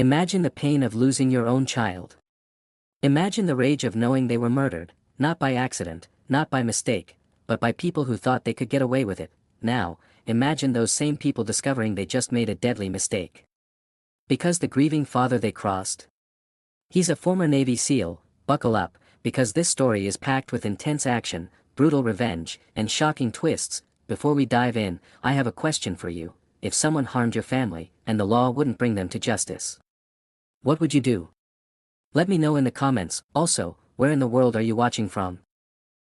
Imagine the pain of losing your own child. Imagine the rage of knowing they were murdered, not by accident, not by mistake, but by people who thought they could get away with it. Now, imagine those same people discovering they just made a deadly mistake. Because the grieving father they crossed. He's a former Navy SEAL. Buckle up, because this story is packed with intense action, brutal revenge, and shocking twists. Before we dive in, I have a question for you. If someone harmed your family, and the law wouldn't bring them to justice, what would you do? Let me know in the comments. Also, where in the world are you watching from?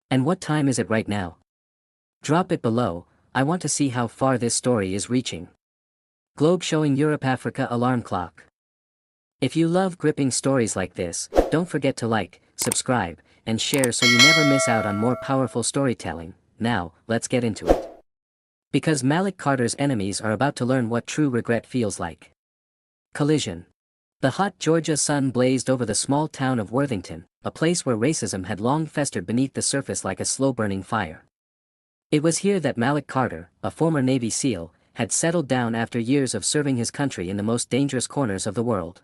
And what time is it right now? Drop it below. I want to see how far this story is reaching. Globe showing Europe-Africa alarm clock. If you love gripping stories like this, don't forget to like, subscribe, and share so you never miss out on more powerful storytelling. Now, let's get into it. Because Malik Carter's enemies are about to learn what true regret feels like. Collision. The hot Georgia sun blazed over the small town of Worthington, a place where racism had long festered beneath the surface like a slow-burning fire. It was here that Malik Carter, a former Navy SEAL, had settled down after years of serving his country in the most dangerous corners of the world.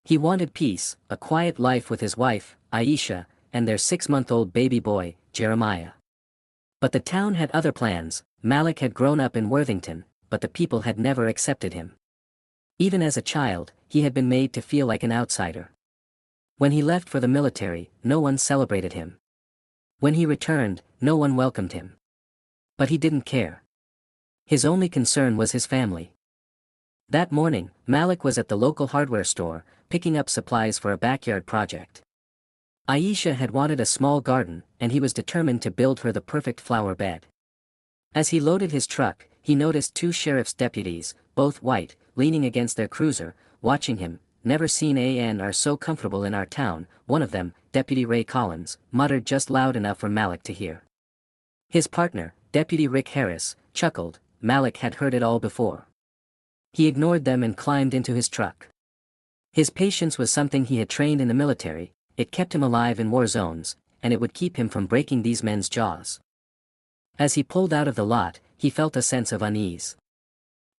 He wanted peace, a quiet life with his wife, Aisha, and their 6-month-old baby boy, Jeremiah. But the town had other plans. Malik had grown up in Worthington, but the people had never accepted him. Even as a child, he had been made to feel like an outsider. When he left for the military, no one celebrated him. When he returned, no one welcomed him. But he didn't care. His only concern was his family. That morning, Malik was at the local hardware store, picking up supplies for a backyard project. Aisha had wanted a small garden, and he was determined to build her the perfect flower bed. As he loaded his truck, he noticed 2 sheriff's deputies, both white, leaning against their cruiser, watching him. "Never seen an are so comfortable in our town," one of them, Deputy Ray Collins, muttered just loud enough for Malik to hear. His partner, Deputy Rick Harris, chuckled. Malik had heard it all before. He ignored them and climbed into his truck. His patience was something he had trained in the military. It kept him alive in war zones, and it would keep him from breaking these men's jaws. As he pulled out of the lot, he felt a sense of unease.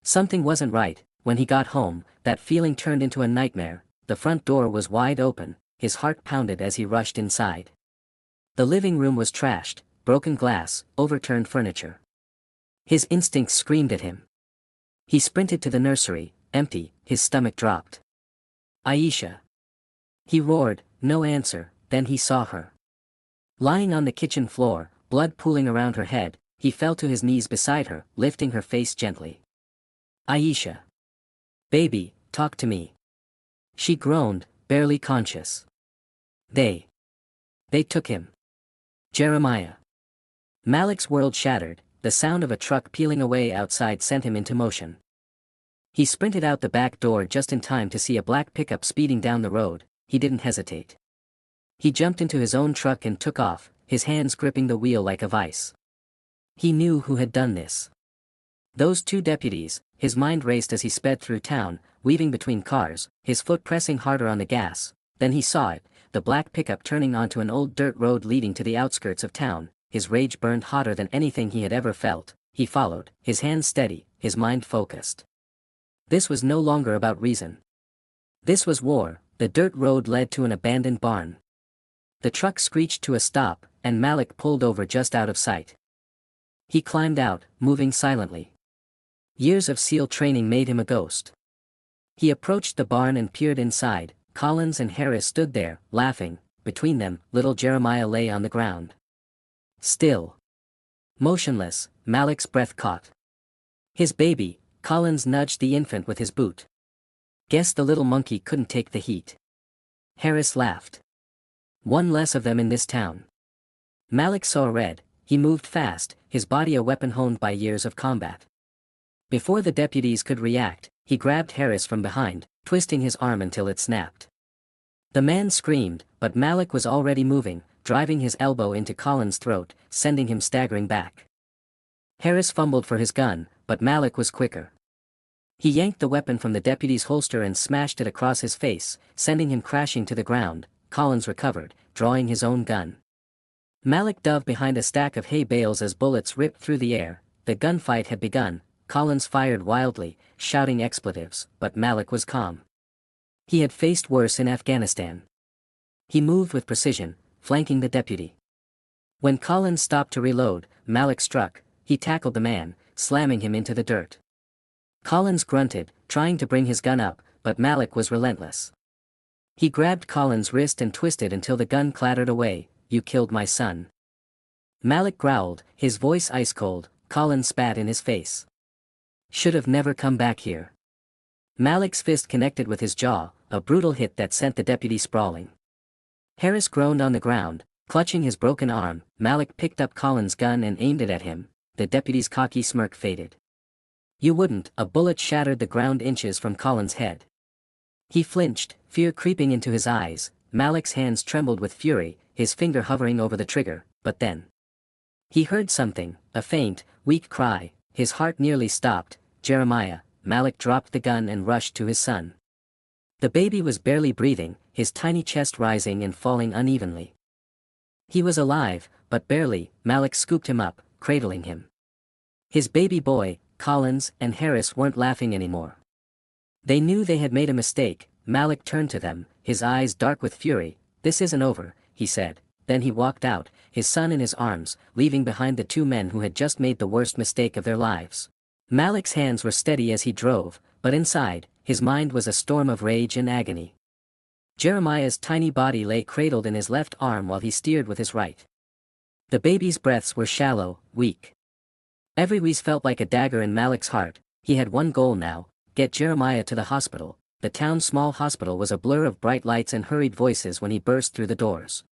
Something wasn't right. When he got home, that feeling turned into a nightmare. The front door was wide open, his heart pounded as he rushed inside. The living room was trashed, broken glass, overturned furniture. His instincts screamed at him. He sprinted to the nursery, empty, his stomach dropped. "Aisha!" He roared, no answer. Then he saw her. Lying on the kitchen floor, blood pooling around her head, he fell to his knees beside her, lifting her face gently. "Aisha! Baby, talk to me." She groaned, barely conscious. They took him. Jeremiah. Malik's world shattered. The sound of a truck peeling away outside sent him into motion. He sprinted out the back door just in time to see a black pickup speeding down the road. He didn't hesitate. He jumped into his own truck and took off, his hands gripping the wheel like a vice. He knew who had done this. Those 2 deputies. His mind raced as he sped through town, weaving between cars, his foot pressing harder on the gas. Then he saw it, the black pickup turning onto an old dirt road leading to the outskirts of town. His rage burned hotter than anything he had ever felt. He followed, his hands steady, his mind focused. This was no longer about reason. This was war. The dirt road led to an abandoned barn. The truck screeched to a stop, and Malik pulled over just out of sight. He climbed out, moving silently. Years of SEAL training made him a ghost. He approached the barn and peered inside. Collins and Harris stood there, laughing. Between them, little Jeremiah lay on the ground. Still. Motionless, Malik's breath caught. His baby. Collins nudged the infant with his boot. "Guess the little monkey couldn't take the heat." Harris laughed. "One less of them in this town." Malik saw red. He moved fast, his body a weapon honed by years of combat. Before the deputies could react, he grabbed Harris from behind, twisting his arm until it snapped. The man screamed, but Malik was already moving, driving his elbow into Collins' throat, sending him staggering back. Harris fumbled for his gun, but Malik was quicker. He yanked the weapon from the deputy's holster and smashed it across his face, sending him crashing to the ground. Collins recovered, drawing his own gun. Malik dove behind a stack of hay bales as bullets ripped through the air. The gunfight had begun. Collins fired wildly, shouting expletives, but Malik was calm. He had faced worse in Afghanistan. He moved with precision, flanking the deputy. When Collins stopped to reload, Malik struck. He tackled the man, slamming him into the dirt. Collins grunted, trying to bring his gun up, but Malik was relentless. He grabbed Collins' wrist and twisted until the gun clattered away. "You killed my son." Malik growled, his voice ice cold. Collins spat in his face. "Should have never come back here." Malik's fist connected with his jaw, a brutal hit that sent the deputy sprawling. Harris groaned on the ground, clutching his broken arm. Malik picked up Collins' gun and aimed it at him. The deputy's cocky smirk faded. "You wouldn't." A bullet shattered the ground inches from Collins' head. He flinched, fear creeping into his eyes. Malik's hands trembled with fury, his finger hovering over the trigger, but then he heard something, a faint, weak cry. His heart nearly stopped. "Jeremiah." Malik dropped the gun and rushed to his son. The baby was barely breathing, his tiny chest rising and falling unevenly. He was alive, but barely. Malik scooped him up, cradling him. His baby boy, Collins, and Harris weren't laughing anymore. They knew they had made a mistake. Malik turned to them, his eyes dark with fury. "This isn't over," he said. Then he walked out, his son in his arms, leaving behind the two men who had just made the worst mistake of their lives. Malik's hands were steady as he drove, but inside, his mind was a storm of rage and agony. Jeremiah's tiny body lay cradled in his left arm while he steered with his right. The baby's breaths were shallow, weak. Every wheeze felt like a dagger in Malik's heart. He had one goal now: get Jeremiah to the hospital. The town's small hospital was a blur of bright lights and hurried voices when he burst through the doors.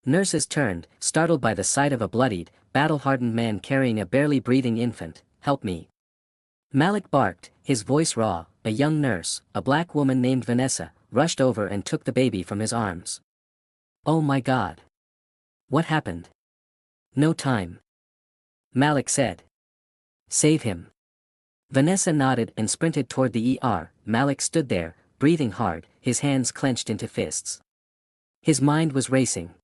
Nurses turned, startled by the sight of a bloodied, battle-hardened man carrying a barely breathing infant. "Help me." Malik barked, his voice raw. A young nurse, a black woman named Vanessa, rushed over and took the baby from his arms. "Oh my God. What happened?" "No time," Malik said. "Save him." Vanessa nodded and sprinted toward the ER. Malik stood there, breathing hard, his hands clenched into fists. His mind was racing.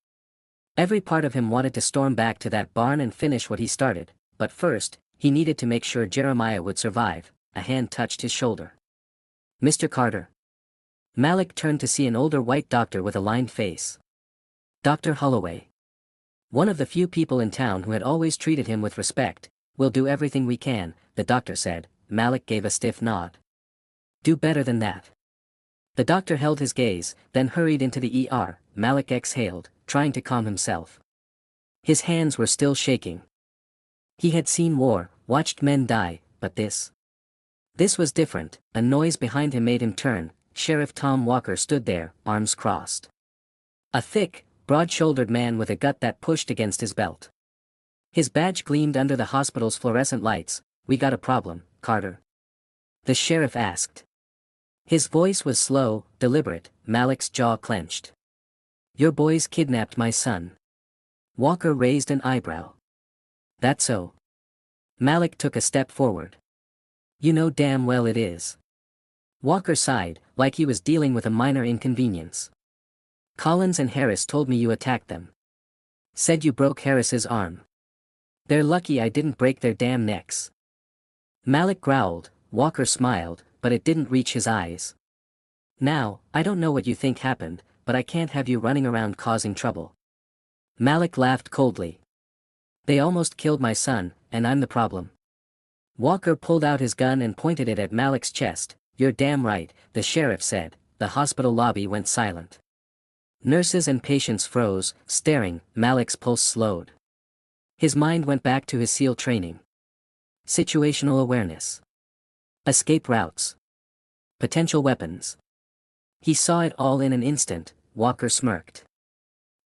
Every part of him wanted to storm back to that barn and finish what he started, but first, he needed to make sure Jeremiah would survive. A hand touched his shoulder. "Mr. Carter." Malik turned to see an older white doctor with a lined face. "Dr. Holloway." One of the few people in town who had always treated him with respect. "We'll do everything we can," the doctor said. Malik gave a stiff nod. "Do better than that." The doctor held his gaze, then hurried into the ER. Malik exhaled, trying to calm himself. His hands were still shaking. He had seen war, watched men die, but this was different. A noise behind him made him turn. Sheriff Tom Walker stood there, arms crossed. A thick, broad-shouldered man with a gut that pushed against his belt. His badge gleamed under the hospital's fluorescent lights. "We got a problem, Carter?" the sheriff asked. His voice was slow, deliberate. Malik's jaw clenched. "Your boys kidnapped my son." Walker raised an eyebrow. "That so?" Malik took a step forward. "You know damn well it is." Walker sighed, like he was dealing with a minor inconvenience. "Collins and Harris told me you attacked them. Said you broke Harris's arm. They're lucky I didn't break their damn necks." Malik growled. Walker smiled, but it didn't reach his eyes. "Now, I don't know what you think happened, but I can't have you running around causing trouble." Malik laughed coldly. "They almost killed my son, and I'm the problem." Walker pulled out his gun and pointed it at Malik's chest. "You're damn right," the sheriff said. The hospital lobby went silent. Nurses and patients froze, staring. Malik's pulse slowed. His mind went back to his SEAL training. Situational awareness. Escape routes. Potential weapons. He saw it all in an instant. Walker smirked.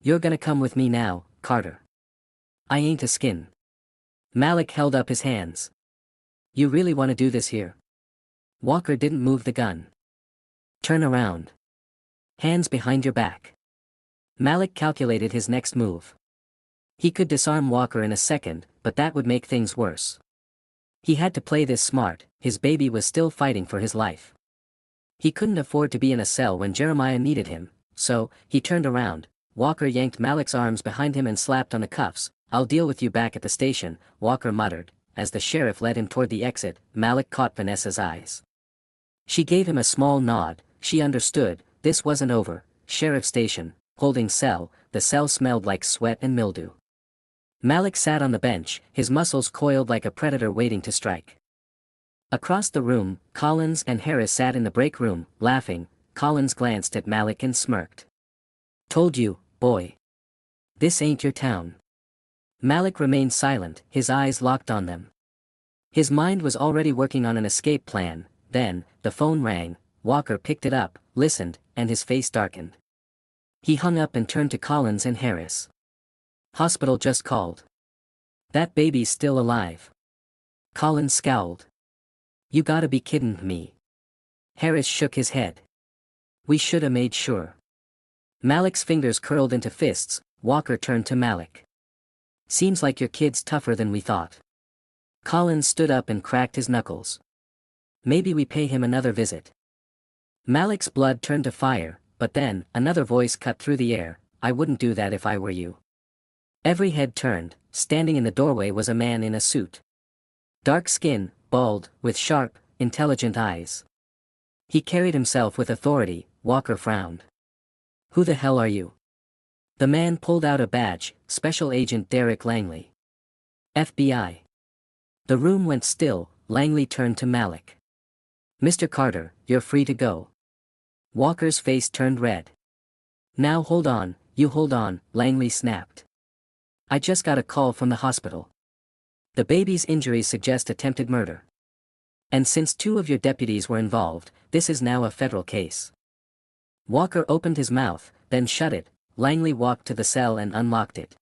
"You're gonna come with me now, Carter." "I ain't a skin." Malik held up his hands. "You really want to do this here?" Walker didn't move the gun. "Turn around. Hands behind your back." Malik calculated his next move. He could disarm Walker in a second, but that would make things worse. He had to play this smart. His baby was still fighting for his life. He couldn't afford to be in a cell when Jeremiah needed him, so, he turned around. Walker yanked Malik's arms behind him and slapped on the cuffs. "I'll deal with you back at the station," Walker muttered. As the sheriff led him toward the exit, Malik caught Vanessa's eyes. She gave him a small nod. she understood, this wasn't over. Sheriff station, holding cell, the cell smelled like sweat and mildew. Malik sat on the bench, his muscles coiled like a predator waiting to strike. Across the room, Collins and Harris sat in the break room, laughing. Collins glanced at Malik and smirked. Told you, boy. This ain't your town. Malik remained silent, his eyes locked on them. His mind was already working on an escape plan. Then, the phone rang. Walker picked it up, listened, and his face darkened. He hung up and turned to Collins and Harris. Hospital just called. That baby's still alive. Collins scowled. You gotta be kidding me. Harris shook his head. We shoulda made sure. Malik's fingers curled into fists. Walker turned to Malik. Seems like your kid's tougher than we thought. Collins stood up and cracked his knuckles. Maybe we pay him another visit. Malik's blood turned to fire, but then, another voice cut through the air. I wouldn't do that if I were you. Every head turned. Standing in the doorway was a man in a suit. Dark skin, bald, with sharp, intelligent eyes. He carried himself with authority. Walker frowned. Who the hell are you? The man pulled out a badge. Special Agent Derek Langley. FBI. The room went still. Langley turned to Malik. Mr. Carter, you're free to go. Walker's face turned red. Now hold on, you hold on, Langley snapped. I just got a call from the hospital. The baby's injuries suggest attempted murder. And since 2 of your deputies were involved, this is now a federal case. Walker opened his mouth, then shut it. Langley walked to the cell and unlocked it.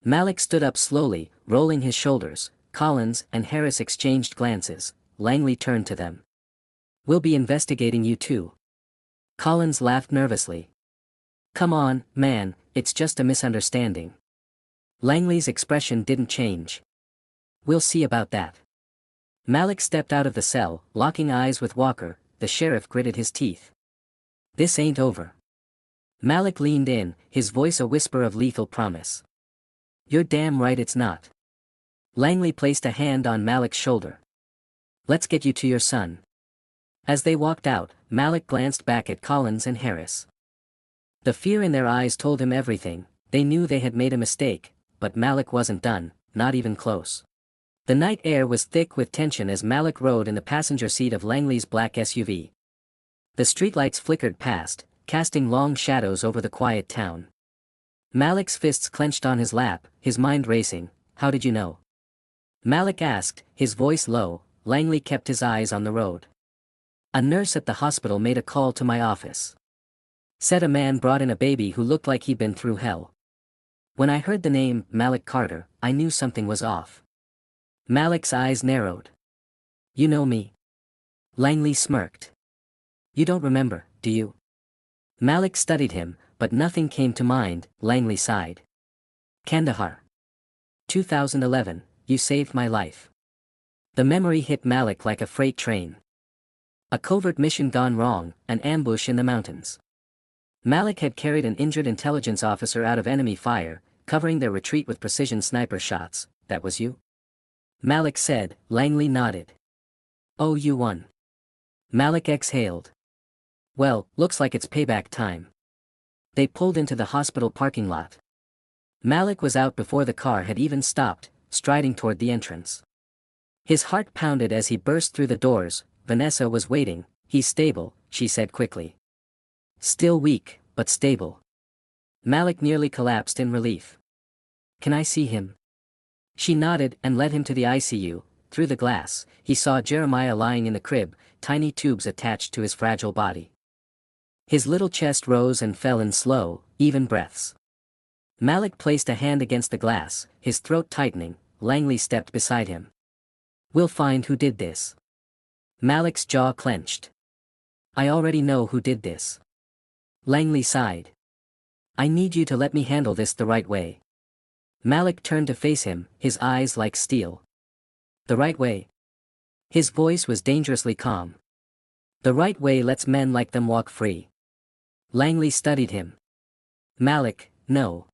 Malik stood up slowly, rolling his shoulders. Collins and Harris exchanged glances. Langley turned to them. We'll be investigating you too. Collins laughed nervously. Come on, man, it's just a misunderstanding. Langley's expression didn't change. We'll see about that. Malik stepped out of the cell, locking eyes with Walker. The sheriff gritted his teeth. This ain't over. Malik leaned in, his voice a whisper of lethal promise. You're damn right it's not. Langley placed a hand on Malik's shoulder. Let's get you to your son. As they walked out, Malik glanced back at Collins and Harris. The fear in their eyes told him everything. They knew they had made a mistake, but Malik wasn't done, not even close. The night air was thick with tension as Malik rode in the passenger seat of Langley's black SUV. The streetlights flickered past, casting long shadows over the quiet town. Malik's fists clenched on his lap, his mind racing. How did you know? Malik asked, his voice low. Langley kept his eyes on the road. A nurse at the hospital made a call to my office. Said a man brought in a baby who looked like he'd been through hell. When I heard the name, Malik Carter, I knew something was off. Malik's eyes narrowed. You know me? Langley smirked. You don't remember, do you? Malik studied him, but nothing came to mind. Langley sighed. Kandahar. 2011, you saved my life. The memory hit Malik like a freight train. A covert mission gone wrong, an ambush in the mountains. Malik had carried an injured intelligence officer out of enemy fire, covering their retreat with precision sniper shots. That was you? Malik said. Langley nodded. Oh, you won. Malik exhaled. Well, looks like it's payback time. They pulled into the hospital parking lot. Malik was out before the car had even stopped, striding toward the entrance. His heart pounded as he burst through the doors. Vanessa was waiting. He's stable, she said quickly. Still weak, but stable. Malik nearly collapsed in relief. Can I see him? She nodded and led him to the ICU. Through the glass, he saw Jeremiah lying in the crib, tiny tubes attached to his fragile body. His little chest rose and fell in slow, even breaths. Malik placed a hand against the glass, his throat tightening. Langley stepped beside him. We'll find who did this. Malik's jaw clenched. I already know who did this. Langley sighed. I need you to let me handle this the right way. Malik turned to face him, his eyes like steel. The right way? His voice was dangerously calm. The right way lets men like them walk free. Langley studied him. Malik, no.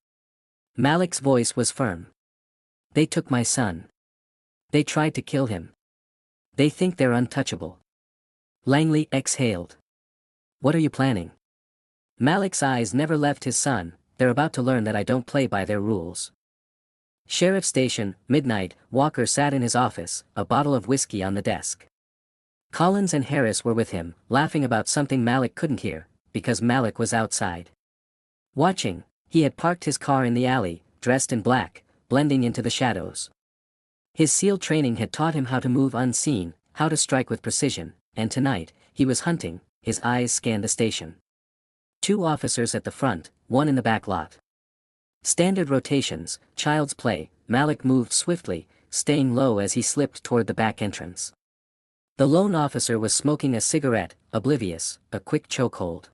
Malik's voice was firm. They took my son. They tried to kill him. They think they're untouchable. Langley exhaled. What are you planning? Malik's eyes never left his son. They're about to learn that I don't play by their rules. Sheriff Station, midnight. Walker sat in his office, a bottle of whiskey on the desk. Collins and Harris were with him, laughing about something Malik couldn't hear, because Malik was outside. Watching, he had parked his car in the alley, dressed in black, blending into the shadows. His SEAL training had taught him how to move unseen, how to strike with precision, and tonight, he was hunting. His eyes scanned the station. 2 officers at the front, 1 in the back lot. Standard rotations, child's play. Malik moved swiftly, staying low as he slipped toward the back entrance. The lone officer was smoking a cigarette, oblivious, a quick chokehold.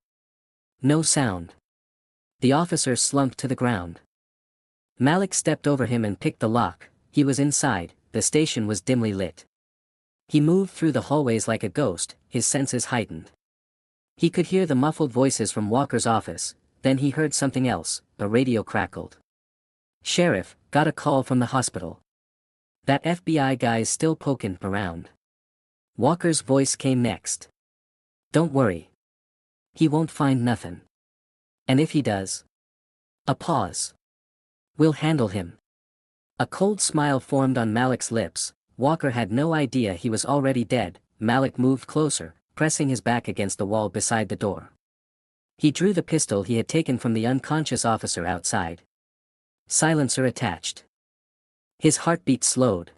No sound. The officer slumped to the ground. Malik stepped over him and picked the lock. He was inside. The station was dimly lit. He moved through the hallways like a ghost, his senses heightened. He could hear the muffled voices from Walker's office, then he heard something else. A radio crackled. "Sheriff, got a call from the hospital. That FBI guy's still poking around." Walker's voice came next. "Don't worry. He won't find nothing. And if he does..." A pause. "We'll handle him." A cold smile formed on Malik's lips. Walker had no idea he was already dead. Malik moved closer, pressing his back against the wall beside the door. He drew the pistol he had taken from the unconscious officer outside. Silencer attached. His heartbeat slowed.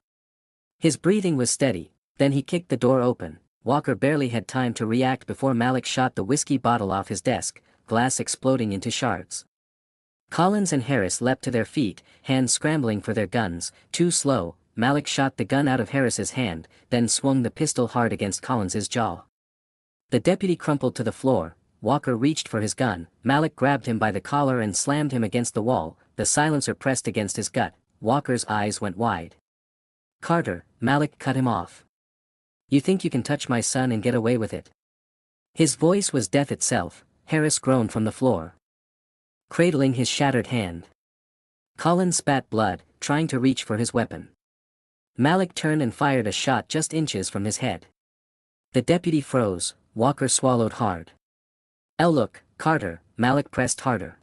His breathing was steady, then he kicked the door open. Walker barely had time to react before Malik shot the whiskey bottle off his desk, glass exploding into shards. Collins and Harris leapt to their feet, hands scrambling for their guns. Too slow, Malik shot the gun out of Harris's hand, then swung the pistol hard against Collins's jaw. The deputy crumpled to the floor. Walker reached for his gun. Malik grabbed him by the collar and slammed him against the wall. The silencer pressed against his gut. Walker's eyes went wide. "Carter," Malik cut him off. "You think you can touch my son and get away with it?" His voice was death itself. Harris groaned from the floor, cradling his shattered hand. Collins spat blood, trying to reach for his weapon. Malik turned and fired a shot just inches from his head. The deputy froze. Walker swallowed hard. Look, Carter," Malik pressed harder.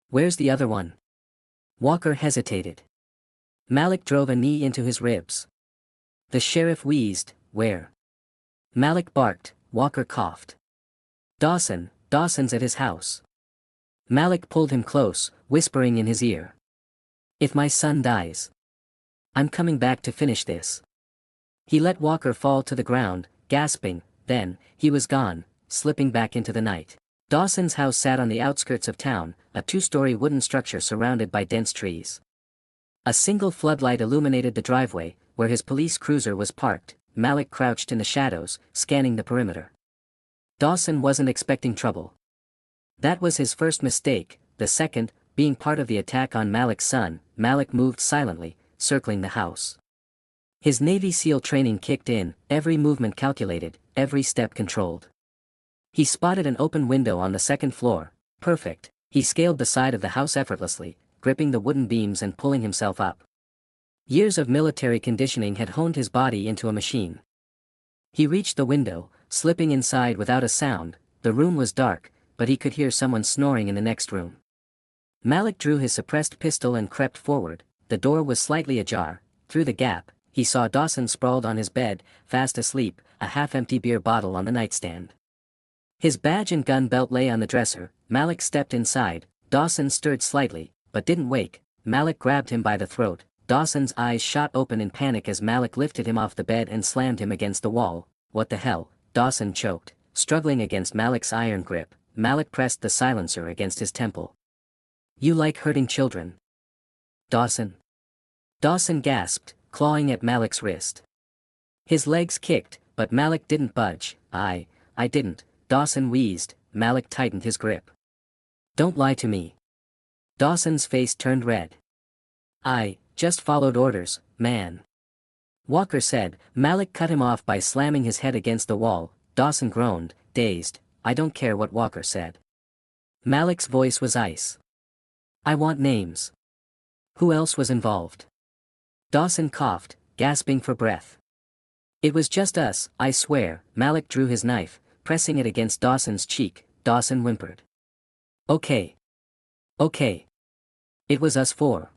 "Where's the other one?" Walker hesitated. Malik drove a knee into his ribs. The sheriff wheezed. "Where?" Malik barked. Walker coughed. Dawson's at his house." Malik pulled him close, whispering in his ear. "If my son dies, I'm coming back to finish this." He let Walker fall to the ground, gasping. Then, he was gone, slipping back into the night. Dawson's house sat on the outskirts of town, a 2-story wooden structure surrounded by dense trees. A single floodlight illuminated the driveway, where his police cruiser was parked. Malik crouched in the shadows, scanning the perimeter. Dawson wasn't expecting trouble. That was his first mistake. The second, being part of the attack on Malik's son. Malik moved silently, circling the house. His Navy SEAL training kicked in, every movement calculated, every step controlled. He spotted an open window on the 2nd floor. Perfect. He scaled the side of the house effortlessly, gripping the wooden beams and pulling himself up. Years of military conditioning had honed his body into a machine. He reached the window, slipping inside without a sound. The room was dark, but he could hear someone snoring in the next room. Malik drew his suppressed pistol and crept forward. The door was slightly ajar. Through the gap, he saw Dawson sprawled on his bed, fast asleep, a half-empty beer bottle on the nightstand. His badge and gun belt lay on the dresser. Malik stepped inside. Dawson stirred slightly, but didn't wake. Malik grabbed him by the throat. Dawson's eyes shot open in panic as Malik lifted him off the bed and slammed him against the wall. "What the hell?" Dawson choked, struggling against Malik's iron grip. Malik pressed the silencer against his temple. "You like hurting children, Dawson?" Dawson gasped, clawing at Malik's wrist. His legs kicked, but Malik didn't budge. I didn't," Dawson wheezed. Malik tightened his grip. "Don't lie to me." Dawson's face turned red. "I just followed orders, man," Walker said. Malik cut him off by slamming his head against the wall. Dawson groaned, dazed. "I don't care what Walker said." Malik's voice was ice. "I want names. Who else was involved?" Dawson coughed, gasping for breath. "It was just us, I swear." Malik drew his knife, pressing it against Dawson's cheek. Dawson whimpered. Okay. Okay. It was us four.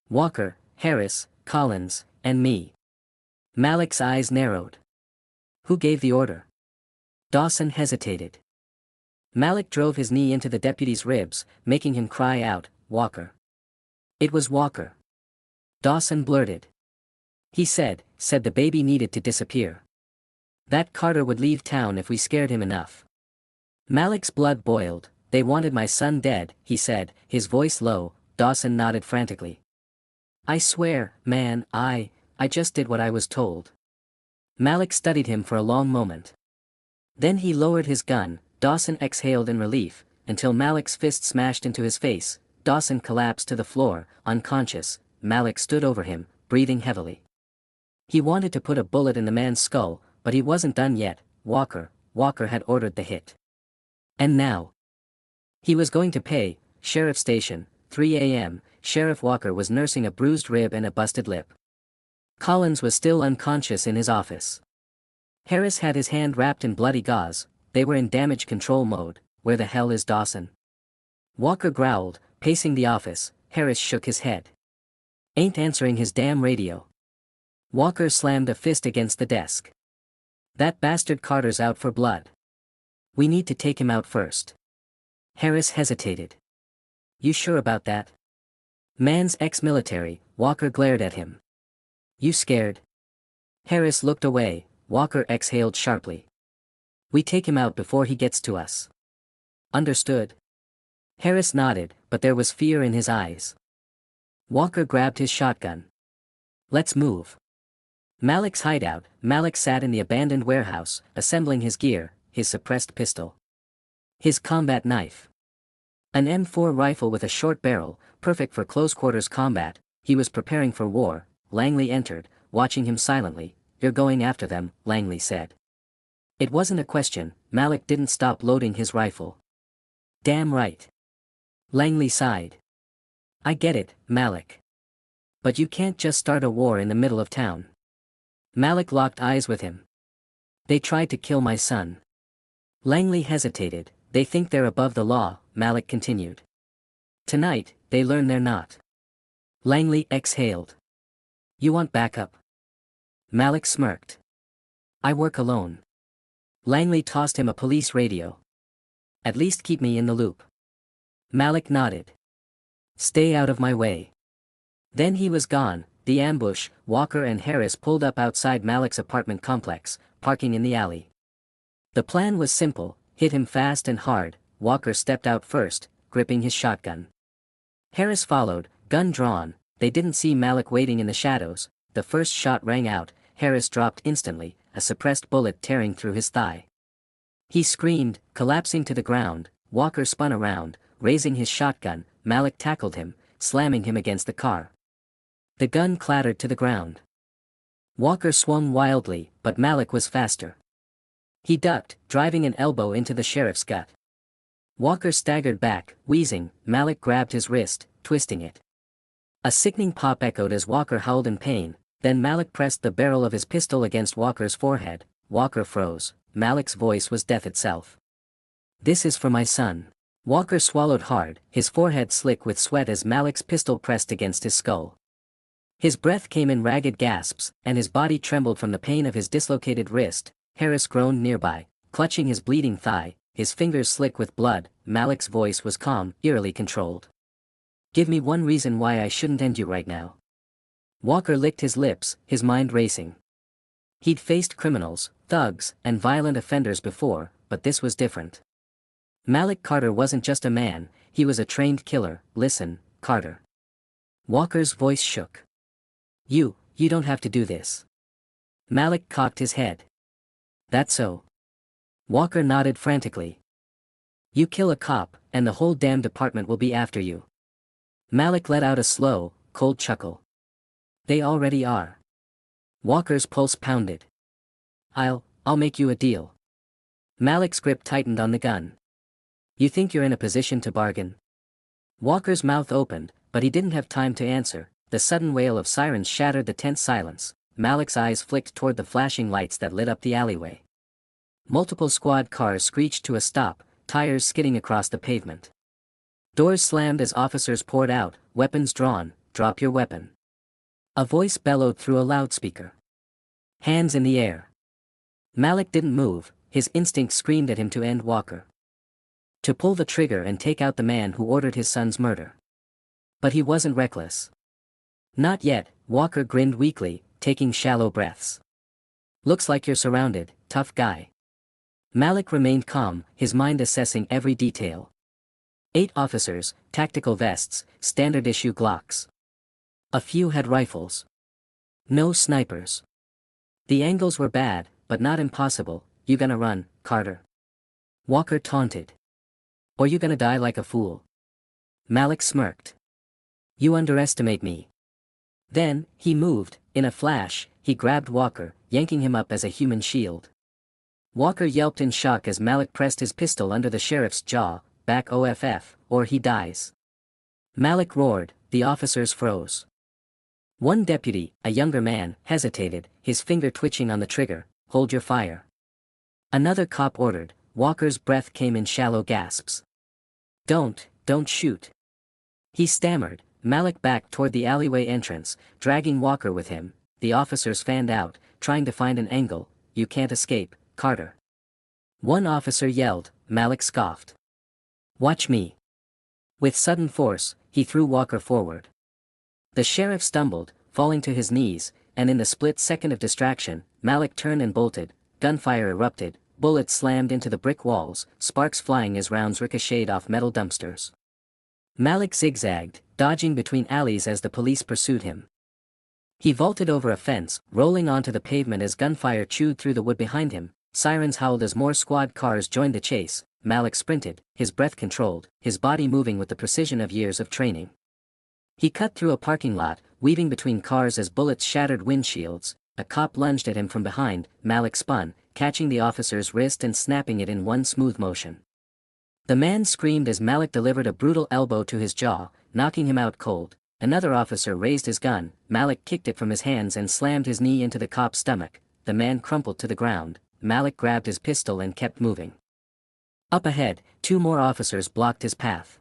Walker, Harris, Collins, and me. Malik's eyes narrowed. Who gave the order? Dawson hesitated. Malik drove his knee into the deputy's ribs, making him cry out, Walker. It was Walker. Dawson blurted. He said the baby needed to disappear. That Carter would leave town if we scared him enough. Malik's blood boiled. They wanted my son dead, he said, his voice low. Dawson nodded frantically. I swear, man, I just did what I was told. Malik studied him for a long moment. Then he lowered his gun. Dawson exhaled in relief, until Malik's fist smashed into his face. Dawson collapsed to the floor, unconscious. Malik stood over him, breathing heavily. He wanted to put a bullet in the man's skull, but he wasn't done yet. Walker had ordered the hit. And now he was going to pay. Sheriff Station, 3 a.m., Sheriff Walker was nursing a bruised rib and a busted lip. Collins was still unconscious in his office. Harris had his hand wrapped in bloody gauze. They were in damage control mode. Where the hell is Dawson? Walker growled, pacing the office. Harris shook his head. Ain't answering his damn radio. Walker slammed a fist against the desk. That bastard Carter's out for blood. We need to take him out first. Harris hesitated. You sure about that? Man's ex-military. Walker glared at him. You scared? Harris looked away. Walker exhaled sharply. We take him out before he gets to us. Understood? Harris nodded, but there was fear in his eyes. Walker grabbed his shotgun. Let's move. Malik's hideout. Malik sat in the abandoned warehouse, assembling his gear, his suppressed pistol. His combat knife. An M4 rifle with a short barrel, perfect for close-quarters combat. He was preparing for war. Langley entered, watching him silently. You're going after them, Langley said. It wasn't a question. Malik didn't stop loading his rifle. Damn right. Langley sighed. I get it, Malik. But you can't just start a war in the middle of town. Malik locked eyes with him. They tried to kill my son. Langley hesitated. They think they're above the law, Malik continued. Tonight, they learn they're not. Langley exhaled. You want backup? Malik smirked. I work alone. Langley tossed him a police radio. At least keep me in the loop. Malik nodded. Stay out of my way. Then he was gone. The ambush. Walker and Harris pulled up outside Malik's apartment complex, parking in the alley. The plan was simple, hit him fast and hard. Walker stepped out first, gripping his shotgun. Harris followed, gun drawn. They didn't see Malik waiting in the shadows. The first shot rang out. Harris dropped instantly, a suppressed bullet tearing through his thigh. He screamed, collapsing to the ground. Walker spun around, raising his shotgun. Malik tackled him, slamming him against the car. The gun clattered to the ground. Walker swung wildly, but Malik was faster. He ducked, driving an elbow into the sheriff's gut. Walker staggered back, wheezing. Malik grabbed his wrist, twisting it. A sickening pop echoed as Walker howled in pain. Then Malik pressed the barrel of his pistol against Walker's forehead. Walker froze. Malik's voice was death itself. This is for my son. Walker swallowed hard, his forehead slick with sweat as Malik's pistol pressed against his skull. His breath came in ragged gasps, and his body trembled from the pain of his dislocated wrist. Harris groaned nearby, clutching his bleeding thigh, his fingers slick with blood. Malik's voice was calm, eerily controlled. Give me one reason why I shouldn't end you right now. Walker licked his lips, his mind racing. He'd faced criminals, thugs, and violent offenders before, but this was different. Malik Carter wasn't just a man, he was a trained killer. Listen, Carter. Walker's voice shook. You don't have to do this. Malik cocked his head. That so? Walker nodded frantically. You kill a cop, and the whole damn department will be after you. Malik let out a slow, cold chuckle. They already are. Walker's pulse pounded. I'll make you a deal. Malik's grip tightened on the gun. You think you're in a position to bargain? Walker's mouth opened, but he didn't have time to answer. The sudden wail of sirens shattered the tense silence. Malik's eyes flicked toward the flashing lights that lit up the alleyway. Multiple squad cars screeched to a stop, tires skidding across the pavement. Doors slammed as officers poured out, weapons drawn, drop your weapon. A voice bellowed through a loudspeaker. Hands in the air. Malik didn't move, his instinct screamed at him to end Walker. To pull the trigger and take out the man who ordered his son's murder. But he wasn't reckless. Not yet, Walker grinned weakly, taking shallow breaths. Looks like you're surrounded, tough guy. Malik remained calm, his mind assessing every detail. 8 officers, tactical vests, standard-issue Glocks. A few had rifles. No snipers. The angles were bad, but not impossible. You gonna run, Carter? Walker taunted. Or you gonna die like a fool? Malik smirked. You underestimate me. Then, he moved. In a flash, he grabbed Walker, yanking him up as a human shield. Walker yelped in shock as Malik pressed his pistol under the sheriff's jaw, back OFF, or he dies. Malik roared, the officers froze. One deputy, a younger man, hesitated, his finger twitching on the trigger, hold your fire. Another cop ordered, Walker's breath came in shallow gasps. Don't shoot. He stammered. Malik backed toward the alleyway entrance, dragging Walker with him. The officers fanned out, trying to find an angle. You can't escape, Carter. One officer yelled, Malik scoffed. Watch me. With sudden force, he threw Walker forward. The sheriff stumbled, falling to his knees, and in the split second of distraction, Malik turned and bolted. Gunfire erupted, bullets slammed into the brick walls, sparks flying as rounds ricocheted off metal dumpsters. Malik zigzagged, dodging between alleys as the police pursued him. He vaulted over a fence, rolling onto the pavement as gunfire chewed through the wood behind him. Sirens howled as more squad cars joined the chase. Malik sprinted, his breath controlled, his body moving with the precision of years of training. He cut through a parking lot, weaving between cars as bullets shattered windshields. A cop lunged at him from behind. Malik spun, catching the officer's wrist and snapping it in one smooth motion. The man screamed as Malik delivered a brutal elbow to his jaw, knocking him out cold. Another officer raised his gun. Malik kicked it from his hands and slammed his knee into the cop's stomach. The man crumpled to the ground. Malik grabbed his pistol and kept moving. Up ahead, 2 more officers blocked his path.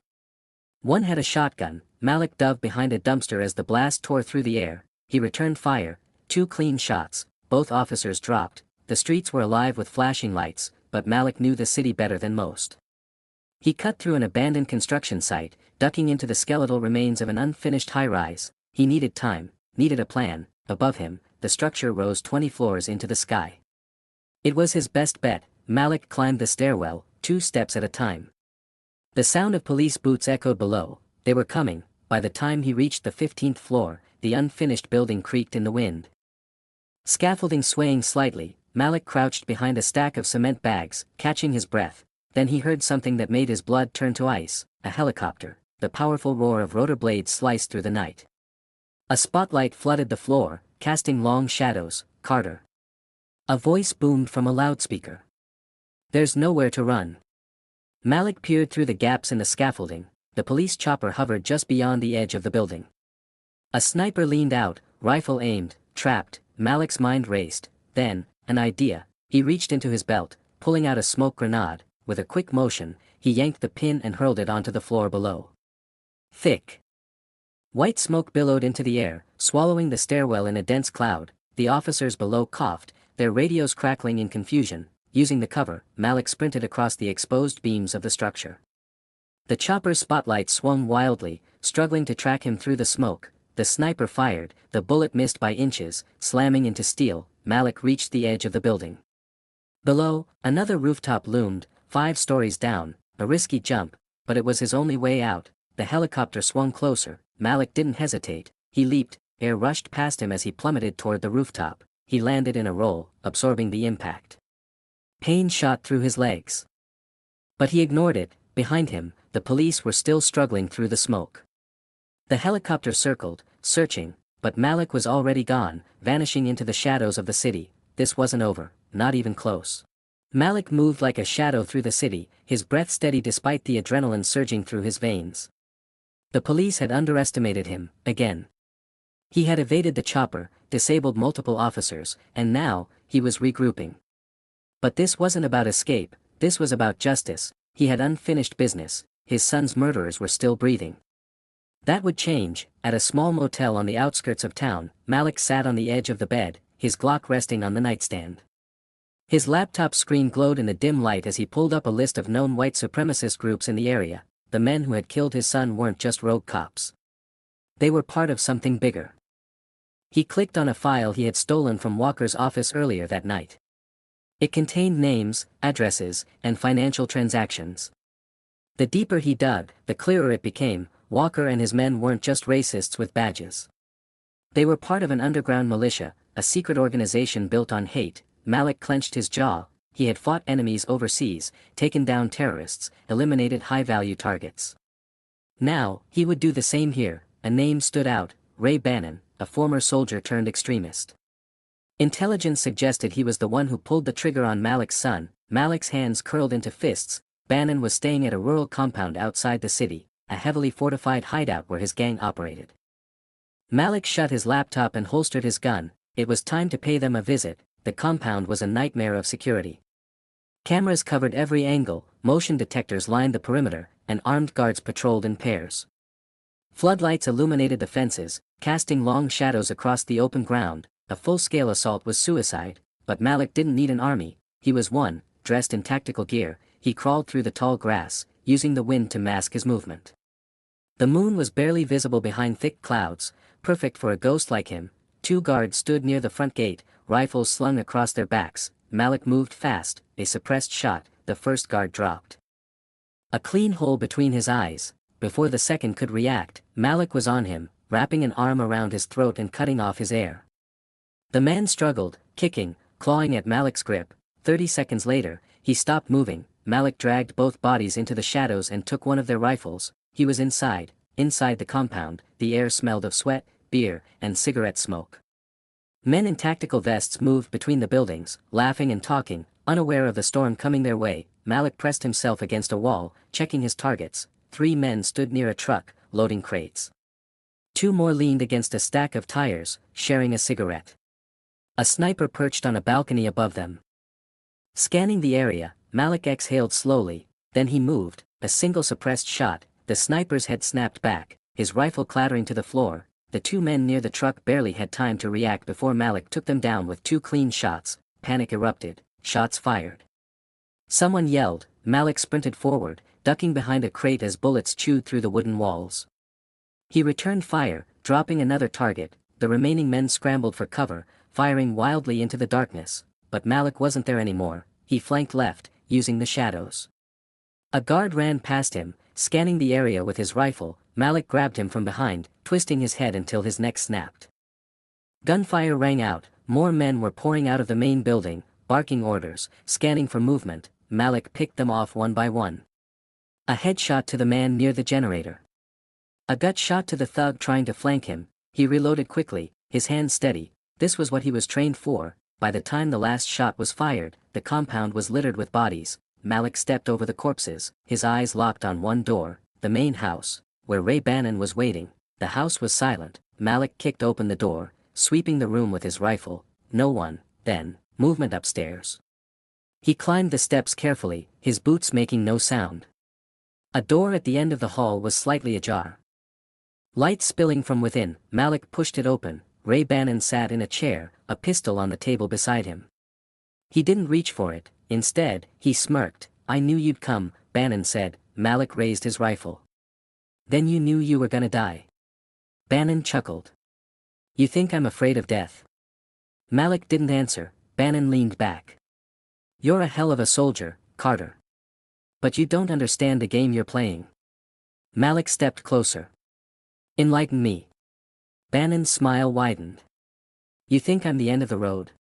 One had a shotgun. Malik dove behind a dumpster as the blast tore through the air. He returned fire. 2 clean shots. Both officers dropped. The streets were alive with flashing lights, but Malik knew the city better than most. He cut through an abandoned construction site, ducking into the skeletal remains of an unfinished high-rise. He needed time, needed a plan. Above him, the structure rose 20 floors into the sky. It was his best bet. Malik climbed the stairwell, 2 steps at a time. The sound of police boots echoed below. They were coming. By the time he reached the 15th floor, the unfinished building creaked in the wind. Scaffolding swaying slightly, Malik crouched behind a stack of cement bags, catching his breath. Then he heard something that made his blood turn to ice, a helicopter. The powerful roar of rotor blades sliced through the night. A spotlight flooded the floor, casting long shadows. Carter. A voice boomed from a loudspeaker. There's nowhere to run. Malik peered through the gaps in the scaffolding. The police chopper hovered just beyond the edge of the building. A sniper leaned out, rifle aimed, trapped. Malik's mind raced. Then, an idea. He reached into his belt, pulling out a smoke grenade. With a quick motion, he yanked the pin and hurled it onto the floor below. Thick. White smoke billowed into the air, swallowing the stairwell in a dense cloud. The officers below coughed, their radios crackling in confusion. Using the cover, Malik sprinted across the exposed beams of the structure. The chopper's spotlight swung wildly, struggling to track him through the smoke. The sniper fired, the bullet missed by inches, slamming into steel. Malik reached the edge of the building. Below, another rooftop loomed, 5 stories down, a risky jump, but it was his only way out. The helicopter swung closer. Malik didn't hesitate. He leaped, air rushed past him as he plummeted toward the rooftop. He landed in a roll, absorbing the impact. Pain shot through his legs. But he ignored it. Behind him, the police were still struggling through the smoke. The helicopter circled, searching, but Malik was already gone, vanishing into the shadows of the city. This wasn't over, not even close. Malik moved like a shadow through the city, his breath steady despite the adrenaline surging through his veins. The police had underestimated him, again. He had evaded the chopper, disabled multiple officers, and now, he was regrouping. But this wasn't about escape, this was about justice. He had unfinished business, his son's murderers were still breathing. That would change. At a small motel on the outskirts of town, Malik sat on the edge of the bed, his Glock resting on the nightstand. His laptop screen glowed in the dim light as he pulled up a list of known white supremacist groups in the area. The men who had killed his son weren't just rogue cops. They were part of something bigger. He clicked on a file he had stolen from Walker's office earlier that night. It contained names, addresses, and financial transactions. The deeper he dug, the clearer it became. Walker and his men weren't just racists with badges. They were part of an underground militia, a secret organization built on hate. Malik clenched his jaw. He had fought enemies overseas, taken down terrorists, eliminated high-value targets. Now, he would do the same here. A name stood out, Ray Bannon, a former soldier turned extremist. Intelligence suggested he was the one who pulled the trigger on Malik's son. Malik's hands curled into fists. Bannon was staying at a rural compound outside the city, a heavily fortified hideout where his gang operated. Malik shut his laptop and holstered his gun. It was time to pay them a visit. The compound was a nightmare of security. Cameras covered every angle, motion detectors lined the perimeter, and armed guards patrolled in pairs. Floodlights illuminated the fences, casting long shadows across the open ground. A full-scale assault was suicide, but Malik didn't need an army. He was one, dressed in tactical gear. He crawled through the tall grass, using the wind to mask his movement. The moon was barely visible behind thick clouds, perfect for a ghost like him. 2 guards stood near the front gate, rifles slung across their backs. Malik moved fast, a suppressed shot. The first guard dropped. A clean hole between his eyes. Before the second could react, Malik was on him, wrapping an arm around his throat and cutting off his air. The man struggled, kicking, clawing at Malik's grip. 30 seconds later, he stopped moving. Malik dragged both bodies into the shadows and took one of their rifles. He was inside the compound. The air smelled of sweat, beer, and cigarette smoke. Men in tactical vests moved between the buildings, laughing and talking, unaware of the storm coming their way. Malik pressed himself against a wall, checking his targets. 3 men stood near a truck, loading crates. 2 more leaned against a stack of tires, sharing a cigarette. A sniper perched on a balcony above them. Scanning the area, Malik exhaled slowly, then he moved. A single suppressed shot. The sniper's head snapped back, his rifle clattering to the floor. The 2 men near the truck barely had time to react before Malik took them down with 2 clean shots. Panic erupted, shots fired. Someone yelled. Malik sprinted forward, ducking behind a crate as bullets chewed through the wooden walls. He returned fire, dropping another target. The remaining men scrambled for cover, firing wildly into the darkness. But Malik wasn't there anymore. He flanked left, using the shadows. A guard ran past him, scanning the area with his rifle. Malik grabbed him from behind, twisting his head until his neck snapped. Gunfire rang out. More men were pouring out of the main building, barking orders, scanning for movement. Malik picked them off one by one. A headshot to the man near the generator. A gut shot to the thug trying to flank him. He reloaded quickly, his hands steady. This was what he was trained for. By the time the last shot was fired, the compound was littered with bodies. Malik stepped over the corpses, his eyes locked on one door, the main house, where Ray Bannon was waiting. The house was silent. Malik kicked open the door, sweeping the room with his rifle. No one. Then, movement upstairs. He climbed the steps carefully, his boots making no sound. A door at the end of the hall was slightly ajar. Light spilling from within. Malik pushed it open. Ray Bannon sat in a chair, a pistol on the table beside him. He didn't reach for it. Instead, he smirked. "I knew you'd come," Bannon said. Malik raised his rifle. "Then you knew you were gonna die?" Bannon chuckled. "You think I'm afraid of death?" Malik didn't answer. Bannon leaned back. "You're a hell of a soldier, Carter. But you don't understand the game you're playing." Malik stepped closer. "Enlighten me." Bannon's smile widened. "You think I'm the end of the road?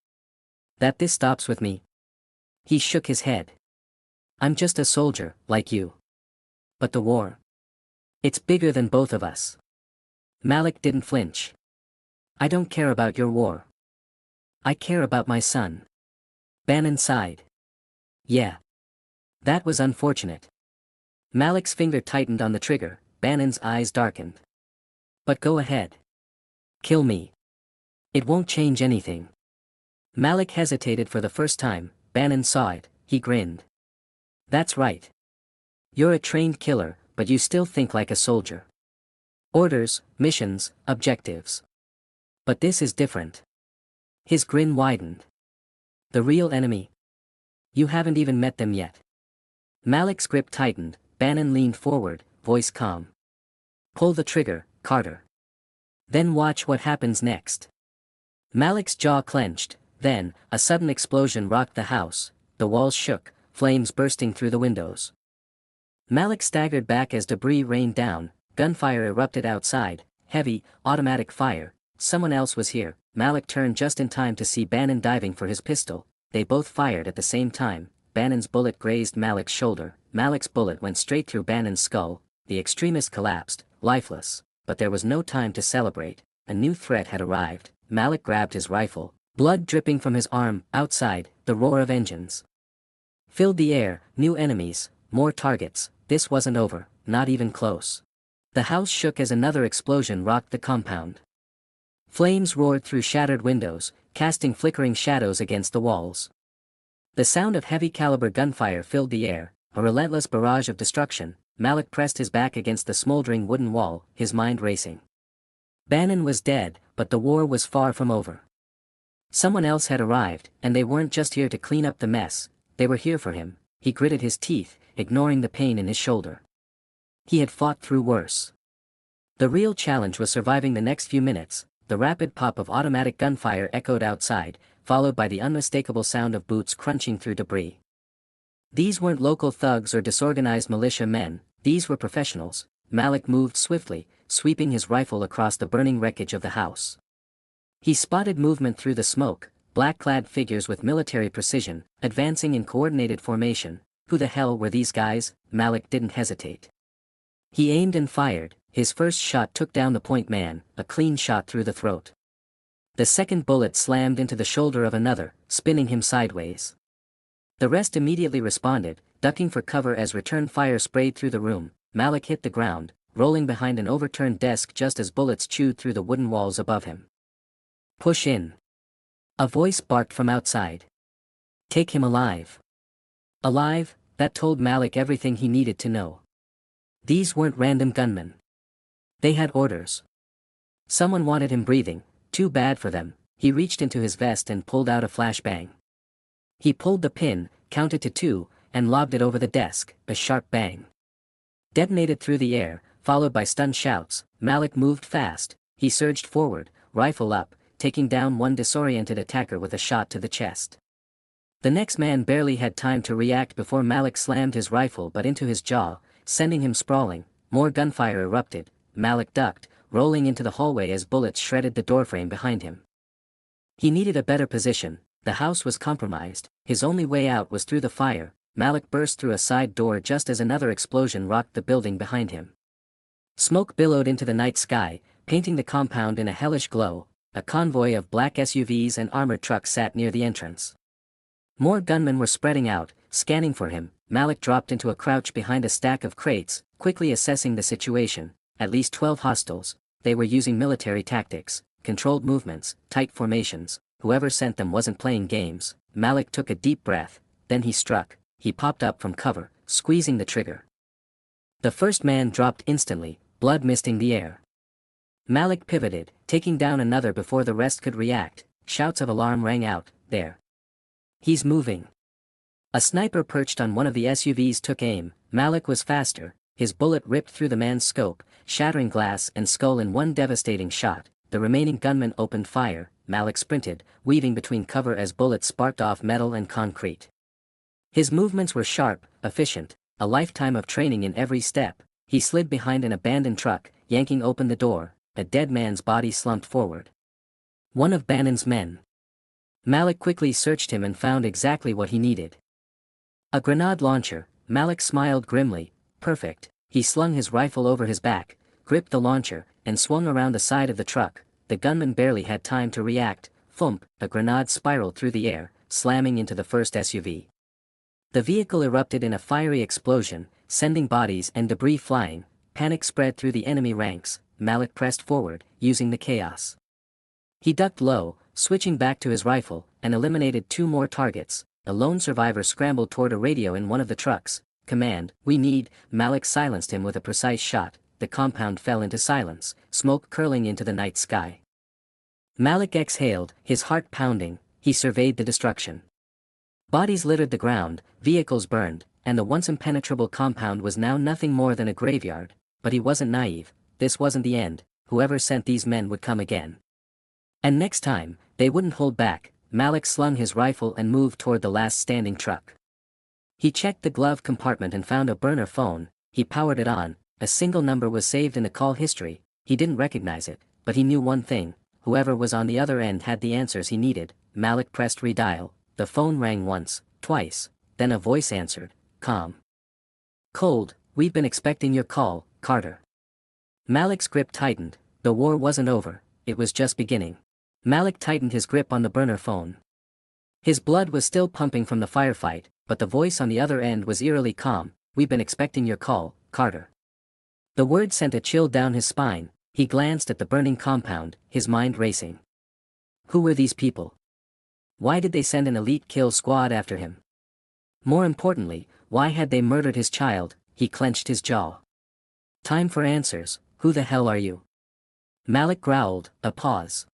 That this stops with me?" He shook his head. "I'm just a soldier, like you. But the war? It's bigger than both of us." Malik didn't flinch. "I don't care about your war. I care about my son." Bannon sighed. "Yeah. That was unfortunate." Malik's finger tightened on the trigger. Bannon's eyes darkened. "But go ahead. Kill me. It won't change anything." Malik hesitated for the first time. Bannon saw it, he grinned. That's right. You're a trained killer, but you still think like a soldier. Orders, missions, objectives. But this is different. His grin widened. The real enemy? You haven't even met them yet. Malik's grip tightened, Bannon leaned forward, voice calm. Pull the trigger, Carter. Then watch what happens next. Malik's jaw clenched, then, a sudden explosion rocked the house, the walls shook, flames bursting through the windows. Malik staggered back as debris rained down, gunfire erupted outside, heavy, automatic fire. Someone else was here. Malik turned just in time to see Bannon diving for his pistol. They both fired at the same time. Bannon's bullet grazed Malik's shoulder. Malik's bullet went straight through Bannon's skull. The extremist collapsed, lifeless. But there was no time to celebrate. A new threat had arrived. Malik grabbed his rifle, blood dripping from his arm. Outside, the roar of engines filled the air. New enemies, more targets. This wasn't over, not even close. The house shook as another explosion rocked the compound. Flames roared through shattered windows, casting flickering shadows against the walls. The sound of heavy-caliber gunfire filled the air, a relentless barrage of destruction. Malik pressed his back against the smoldering wooden wall, his mind racing. Bannon was dead, but the war was far from over. Someone else had arrived, and they weren't just here to clean up the mess, they were here for him. He gritted his teeth, ignoring the pain in his shoulder. He had fought through worse. The real challenge was surviving the next few minutes. The rapid pop of automatic gunfire echoed outside, followed by the unmistakable sound of boots crunching through debris. These weren't local thugs or disorganized militia men, these were professionals. Malik moved swiftly, sweeping his rifle across the burning wreckage of the house. He spotted movement through the smoke, black-clad figures with military precision, advancing in coordinated formation. Who the hell were these guys? Malik didn't hesitate. He aimed and fired. His first shot took down the point man, a clean shot through the throat. The second bullet slammed into the shoulder of another, spinning him sideways. The rest immediately responded, ducking for cover as return fire sprayed through the room. Malik hit the ground, rolling behind an overturned desk just as bullets chewed through the wooden walls above him. Push in. A voice barked from outside. Take him alive. Alive, that told Malik everything he needed to know. These weren't random gunmen. They had orders. Someone wanted him breathing, too bad for them. He reached into his vest and pulled out a flashbang. He pulled the pin, counted to 2, and lobbed it over the desk. A sharp bang detonated through the air, followed by stunned shouts. Malik moved fast. He surged forward, rifle up, taking down one disoriented attacker with a shot to the chest. The next man barely had time to react before Malik slammed his rifle butt into his jaw, sending him sprawling. More gunfire erupted. Malik ducked, rolling into the hallway as bullets shredded the doorframe behind him. He needed a better position. The house was compromised. His only way out was through the fire. Malik burst through a side door just as another explosion rocked the building behind him. Smoke billowed into the night sky, painting the compound in a hellish glow. A convoy of black SUVs and armored trucks sat near the entrance. More gunmen were spreading out, scanning for him. Malik dropped into a crouch behind a stack of crates, quickly assessing the situation. At least 12 hostiles. They were using military tactics, controlled movements, tight formations. Whoever sent them wasn't playing games. Malik took a deep breath, then he struck. He popped up from cover, squeezing the trigger. The first man dropped instantly, blood misting the air. Malik pivoted, taking down another before the rest could react. Shouts of alarm rang out. There. He's moving. A sniper perched on one of the SUVs took aim. Malik was faster. His bullet ripped through the man's scope, shattering glass and skull in one devastating shot. The remaining gunman opened fire. Malik sprinted, weaving between cover as bullets sparked off metal and concrete. His movements were sharp, efficient, a lifetime of training in every step. He slid behind an abandoned truck, yanking open the door. A dead man's body slumped forward. One of Bannon's men. Malik quickly searched him and found exactly what he needed. A grenade launcher. Malik smiled grimly. Perfect. He slung his rifle over his back, gripped the launcher, and swung around the side of the truck. The gunman barely had time to react. Thump, a grenade spiraled through the air, slamming into the first SUV. The vehicle erupted in a fiery explosion, sending bodies and debris flying. Panic spread through the enemy ranks. Malik pressed forward, using the chaos. He ducked low, switching back to his rifle, and eliminated 2 more targets. a lone survivor scrambled toward a radio in one of the trucks. Command, we need. Malik silenced him with a precise shot. The compound fell into silence, smoke curling into the night sky. Malik exhaled, his heart pounding. He surveyed the destruction. Bodies littered the ground, vehicles burned, and the once impenetrable compound was now nothing more than a graveyard. But he wasn't naive. This wasn't the end. Whoever sent these men would come again. And next time, they wouldn't hold back. Malik slung his rifle and moved toward the last standing truck. He checked the glove compartment and found a burner phone. He powered it on. A single number was saved in the call history. He didn't recognize it, but he knew one thing. Whoever was on the other end had the answers he needed. Malik pressed redial. The phone rang once, twice, then a voice answered, calm. Cold, we've been expecting your call, Carter. Malik's grip tightened. The war wasn't over, it was just beginning. Malik tightened his grip on the burner phone. His blood was still pumping from the firefight, but the voice on the other end was eerily calm. We've been expecting your call, Carter. The word sent a chill down his spine. He glanced at the burning compound, his mind racing. Who were these people? Why did they send an elite kill squad after him? More importantly, why had they murdered his child? He clenched his jaw. Time for answers. Who the hell are you? Malik growled. A pause.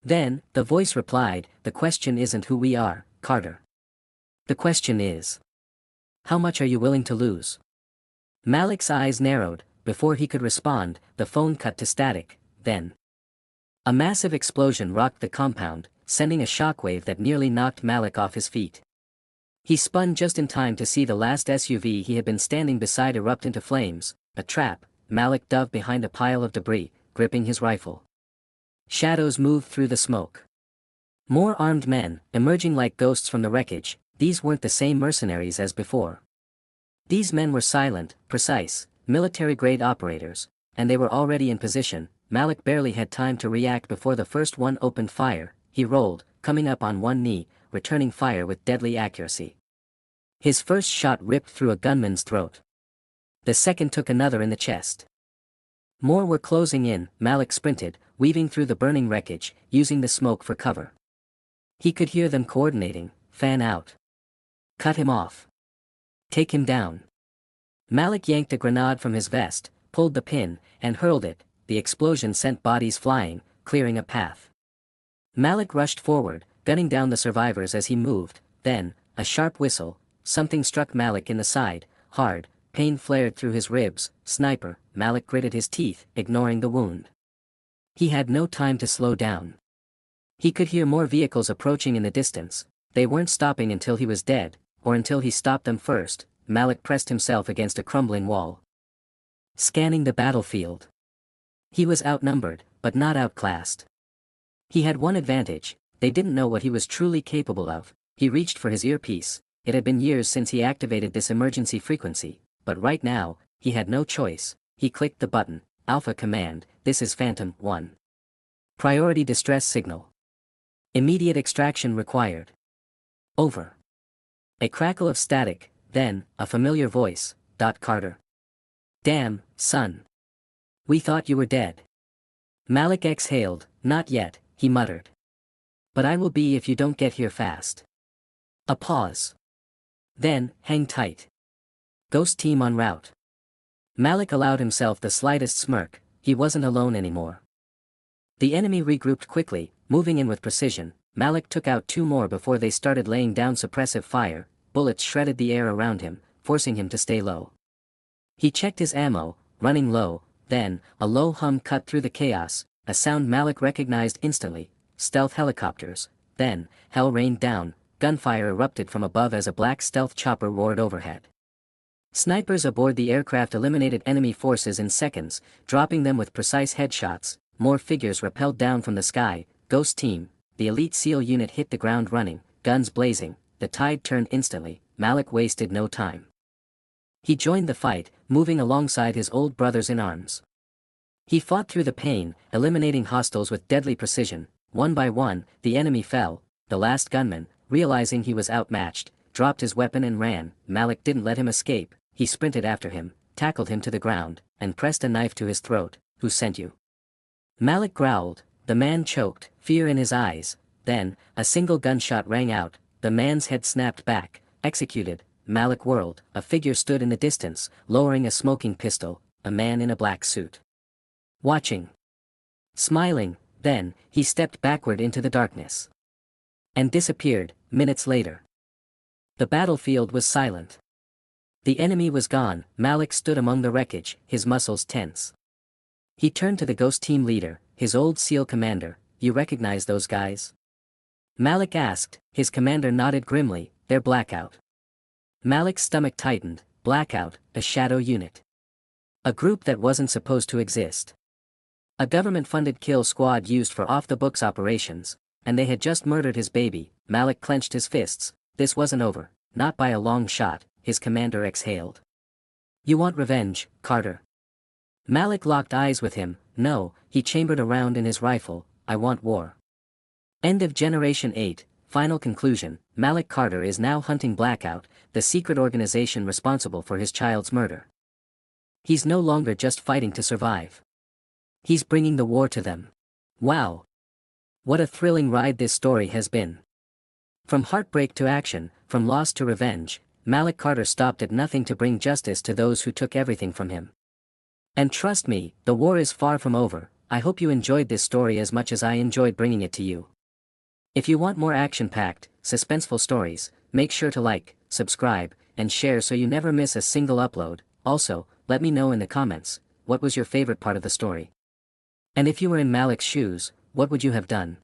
Then, the voice replied, the question isn't who we are, Carter. The question is, how much are you willing to lose? Malik's eyes narrowed. Before he could respond, the phone cut to static. Then, a massive explosion rocked the compound, sending a shockwave that nearly knocked Malik off his feet. He spun just in time to see the last SUV he had been standing beside erupt into flames. A trap. Malik dove behind a pile of debris, gripping his rifle. Shadows moved through the smoke. More armed men, emerging like ghosts from the wreckage. These weren't the same mercenaries as before. These men were silent, precise, military-grade operators, and they were already in position. Malik barely had time to react before the first one opened fire. He rolled, coming up on one knee, returning fire with deadly accuracy. His first shot ripped through a gunman's throat. The second took another in the chest. More were closing in. Malik sprinted, weaving through the burning wreckage, using the smoke for cover. He could hear them coordinating. Fan out. Cut him off. Take him down. Malik yanked a grenade from his vest, pulled the pin, and hurled it. The explosion sent bodies flying, clearing a path. Malik rushed forward, gunning down the survivors as he moved. Then, a sharp whistle. Something struck Malik in the side, hard. Pain flared through his ribs. Sniper. Malik gritted his teeth, ignoring the wound. He had no time to slow down. He could hear more vehicles approaching in the distance. They weren't stopping until he was dead, or until he stopped them first. Malik pressed himself against a crumbling wall. Scanning the battlefield. He was outnumbered, but not outclassed. He had one advantage. They didn't know what he was truly capable of. He reached for his earpiece. It had been years since he activated this emergency frequency, but right now, he had no choice. He clicked the button. Alpha command, this is Phantom 1. Priority distress signal. Immediate extraction required. Over. A crackle of static, then, a familiar voice. Carter. Damn, son. We thought you were dead. Malik exhaled. Not yet, he muttered. But I will be if you don't get here fast. A pause. Then, hang tight. Ghost team en route. Malik allowed himself the slightest smirk. He wasn't alone anymore. The enemy regrouped quickly, moving in with precision. Malik took out two more before they started laying down suppressive fire. Bullets shredded the air around him, forcing him to stay low. He checked his ammo, running low. Then, a low hum cut through the chaos, a sound Malik recognized instantly. Stealth helicopters. Then, hell rained down. Gunfire erupted from above as a black stealth chopper roared overhead. Snipers aboard the aircraft eliminated enemy forces in seconds, dropping them with precise headshots. More figures rappelled down from the sky. Ghost team. The elite SEAL unit hit the ground running, guns blazing. The tide turned instantly. Malik wasted no time. He joined the fight, moving alongside his old brothers in arms. He fought through the pain, eliminating hostiles with deadly precision. One by one, the enemy fell. The last gunman, realizing he was outmatched, dropped his weapon and ran. Malik didn't let him escape. He sprinted after him, tackled him to the ground, and pressed a knife to his throat. Who sent you? Malik growled. The man choked, fear in his eyes. Then, a single gunshot rang out. the man's head snapped back. Executed. Malik whirled. A figure stood in the distance, lowering a smoking pistol, a man in a black suit. Watching. Smiling, then, he stepped backward into the darkness. And disappeared, minutes later. The battlefield was silent. The enemy was gone. Malik stood among the wreckage, his muscles tense. He turned to the ghost team leader, his old SEAL commander. "You recognize those guys?" Malik asked. His commander nodded grimly. "They're Blackout." Malik's stomach tightened. Blackout, a shadow unit. A group that wasn't supposed to exist. A government-funded kill squad used for off-the-books operations, and they had just murdered his baby. Malik clenched his fists. This wasn't over, not by a long shot. His commander exhaled. "You want revenge, Carter?" Malik locked eyes with him. "No," he chambered a round in his rifle. "I want war." End of Generation 8. Final conclusion. Malik Carter is now hunting Blackout, the secret organization responsible for his child's murder. He's no longer just fighting to survive. He's bringing the war to them. Wow! What a thrilling ride this story has been. From heartbreak to action, from loss to revenge, Malik Carter stopped at nothing to bring justice to those who took everything from him. And trust me, the war is far from over. I hope you enjoyed this story as much as I enjoyed bringing it to you. If you want more action-packed, suspenseful stories, make sure to like, subscribe, and share so you never miss a single upload. Also, let me know in the comments, what was your favorite part of the story? And if you were in Malik's shoes, what would you have done?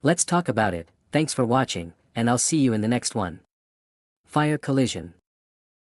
Let's talk about it. Thanks for watching, and I'll see you in the next one. Fire Collision.